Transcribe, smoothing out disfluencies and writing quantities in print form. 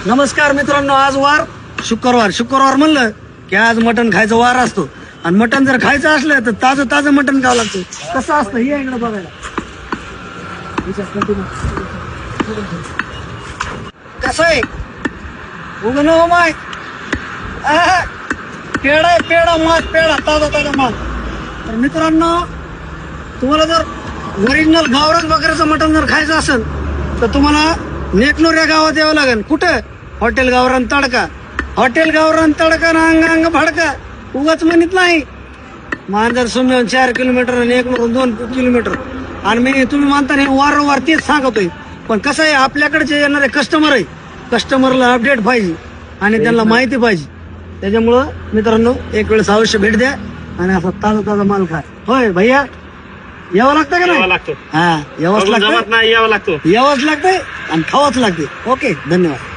नमस्कार मित्रांनो, आज वार शुक्रवार म्हणलं की आज मटण खायचा वार असतो. आणि मटण जर खायचं असलं तर ताजं ताजं मटण खावं लागतं. कसं असतं हे इकडे बघायला. कसं आहे उगन हो माय पेढा पेढा मास पेढा ताजा ताजा मास. तर मित्रांनो, तुम्हाला जर ओरिजिनल गावरान बकऱ्याचं मटण जर खायचं असेल तर तुम्हाला नेकनूर या गावात यावं लागेल. कुठं? हॉटेल गावरान तडका. हॉटेल गावरान तडका ना अंग अंग फडका. उगाच म्हणत नाही. मांजर सुमेन 4 किलोमीटर आणि नेकनूर 2 किलोमीटर. आणि मी तुम्ही म्हणता नाही वारंवार तेच सांगतोय. पण कसं आहे, आपल्याकडे येणारे कस्टमर आहे, कस्टमरला अपडेट पाहिजे आणि त्यांना माहिती पाहिजे. त्याच्यामुळं मित्रांनो, एक वेळेस अवश्य भेट द्या आणि असा ताजा ताजा माल खा. होय भैया, यावं लागतं का नाही? हा, यावंच लागतं. यावं लागतो यावंच लागतंय आणि खावंच लागते. ओके, धन्यवाद.